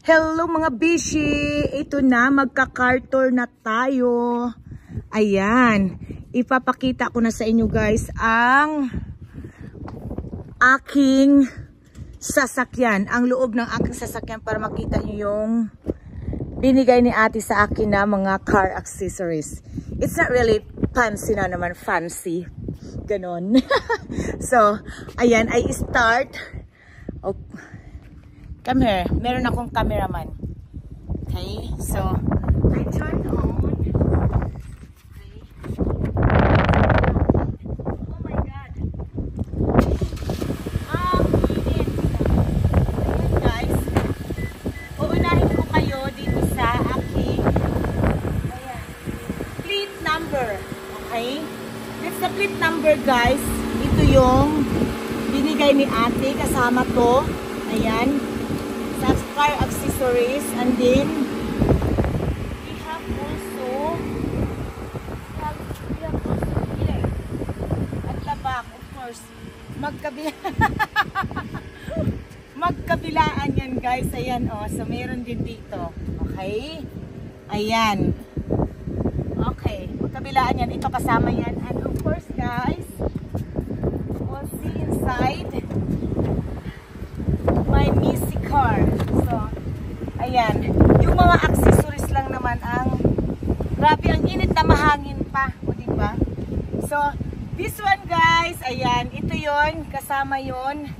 Hello mga bishi! Ito na, magka-car tour na tayo. Ayan. Ipapakita ko na sa inyo guys ang aking sasakyan. Ang loob ng aking sasakyan para makita nyo yung binigay ni ate sa akin na mga car accessories. It's not really fancy na naman. Fancy. Ganon. So, ayan. I start. Oh. Come here. Meron akong cameraman. Okay. So, I turn on. Okay. Oh my God. Init. Ayan guys. Uunahin ko kayo dito sa aking ayan, plate number. Okay. That's the plate number guys. Ito yung binigay ni ate. Kasama to. Ayan. Sa car accessories, and then we have also here at the back, of course, magkabilaan yan guys. Ayan oh, so meron din dito. Okay, ayan, okay, magkabilaan yan, ito kasama yan, and of course guys, we'll see inside my Missy car. So, ayan. Yung mga accessories lang naman ang grabe, ang init na mahangin pa. O, diba? So, this one guys, ayan. Ito yon, kasama yon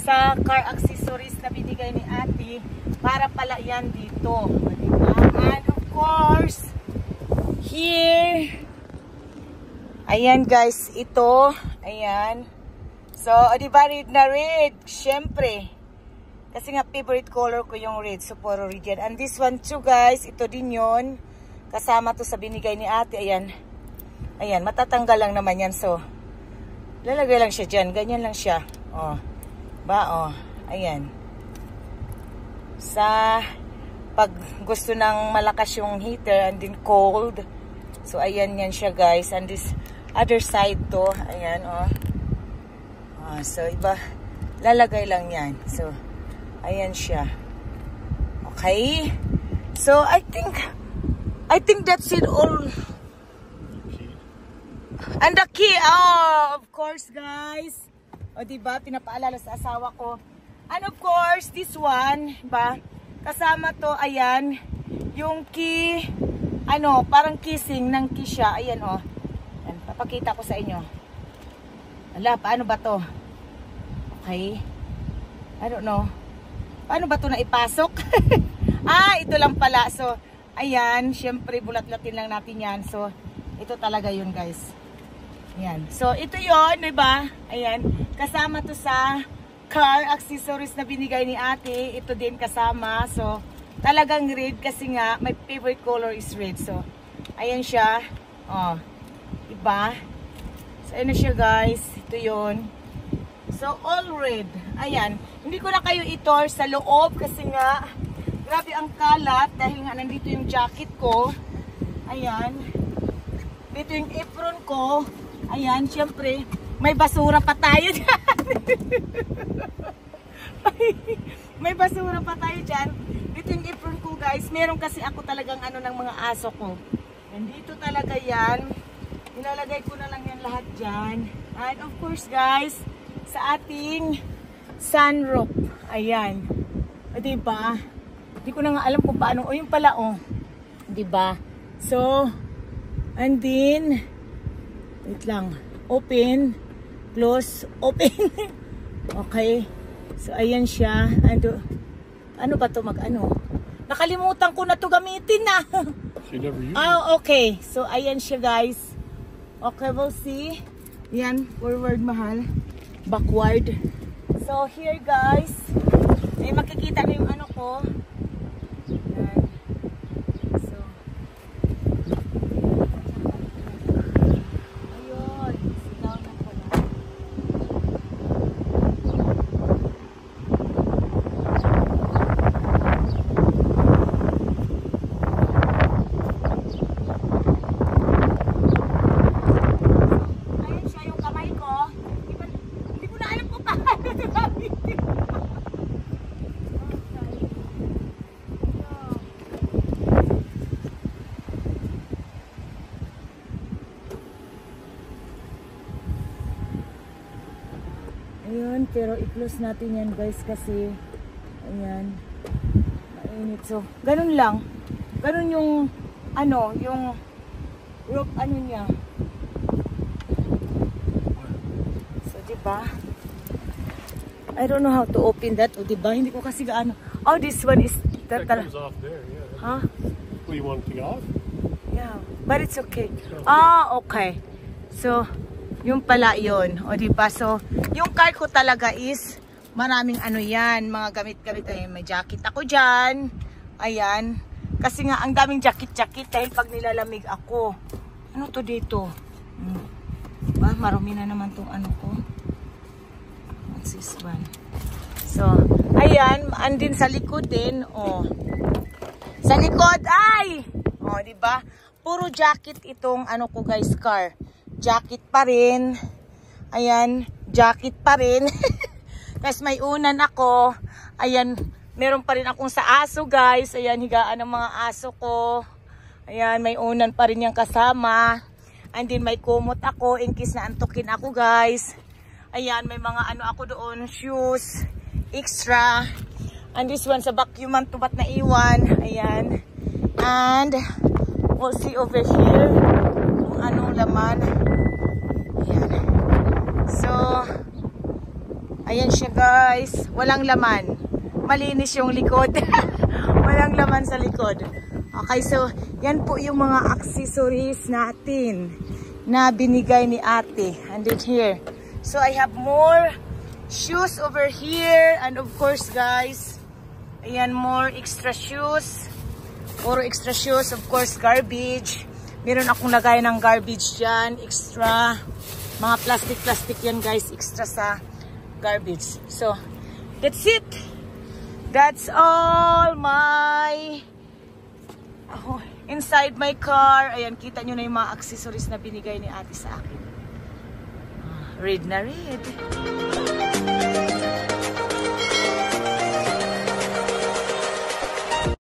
sa car accessories na binigay ni ate para pala yan dito. O, diba? And of course, here, ayan guys, ito. Ayan. So, o, diba, red na red. Syempre. Kasi nga favorite color ko yung red. So puro red yan. And this one too guys. Ito din yon. Kasama to sa binigay ni ate. Ayan. Ayan. Matatanggal lang naman yan. So lalagay lang siya dyan. Ganyan lang siya. O. Ba o. Ayan. Sa pag gusto ng malakas yung heater and then cold. So ayan yan siya guys. And this other side to. Ayan o. So iba. Lalagay lang yan. So ayan siya. Okay. So, I think that's it all. And the key. Oh, of course, guys. O, diba? Pinapaalala sa asawa ko. And of course, this one, diba? Kasama to, ayan. Yung key, ano, parang kissing ng key siya. Ayan, oh. Ayan, papakita ko sa inyo. Ala, paano ba to? Okay. I don't know. Paano ba ito na ipasok? Ito lang pala. So, ayan. Siyempre, bulat-latin lang natin yan. So, ito talaga yun, guys. Ayan. So, ito yun, diba? Ayan. Kasama to sa car accessories na binigay ni ate. Ito din kasama. So, talagang red kasi nga, my favorite color is red. So, ayan siya. Oh, diba? So, ayan na siya, guys. Ito yun. So, all red. Ayan. Hindi ko na kayo i-tour sa loob kasi nga, grabe ang kalat dahil nga nandito yung jacket ko. Ayan. Dito yung apron ko. Ayan, syempre, may basura pa tayo dyan. May basura pa tayo dyan. Dito yung apron ko, guys. Meron kasi ako talagang ano ng mga aso ko. Nandito talaga yan. Nilalagay ko na lang yan lahat dyan. And of course, guys, sa ating sunroof. Ayan. O, diba? Hindi ko na nga alam kung paano. O, yun pala, o. Diba? So, and then, wait lang. Open, close, open. Okay. So, ayan siya. Ano ba to mag-ano? Nakalimutan ko na to gamitin na. Oh, okay. So, ayan siya, guys. Okay, we'll see. Yan, forward mahal. Backward. So, here guys, ay makikita na yung ano ko. Yan. So, ayun. Sigaw na ko na. Ayun siya yung kamay ko. Hindi ko na alam kung paano. Okay. Pero i-close natin yan guys kasi ayan, mainit. So, ganun lang. Ganun yung ano, yung rope ano niya. So, diba? I don't know how to open that. O, diba? Hindi ko kasi gaano. Oh, this one is... That comes off there, yeah. Huh? Well, you want to take it off? Yeah, but it's okay. Ah, okay. So, yung pala yun. O, diba? So, yung cart ko talaga is maraming ano yan. Mga gamit-gamit. Ay, may jacket ako dyan. Ayan. Kasi nga, ang daming jacket-jacket dahil pag nilalamig ako. Ano to dito? Diba? Marumi na naman tong ano ko. What's this one? So, ayan, andin sa likod din, oh. Sa likod, ay! Oh, di ba? Puro jacket itong ano ko, guys, car. Jacket pa rin. Ayan, jacket pa rin. Tapos may unan ako. Ayan, meron pa rin akong sa aso, guys. Ayan, higaan ng mga aso ko. Ayan, may unan pa rin yung kasama. And then may kumot ako in case na antukin ako, guys. Ayan, may mga ano ako doon, shoes, extra. And this one sa vacuum man tubat na iwan. Ayan. And we'll see over here kung anong laman. Ayan. So, ayan siya guys. Walang laman. Malinis yung likod. Walang laman sa likod. Okay, so yan po yung mga accessories natin na binigay ni ate. And then here. So I have more shoes over here. And of course guys, ayan, more extra shoes. Puro extra shoes. Of course, garbage. Meron akong lagay ng garbage dyan. Extra. Mga plastic yan guys. Extra sa garbage. So, that's it. That's all my... inside my car. Ayan, kita nyo na yung mga accessories na binigay ni ate sa akin. Read na read.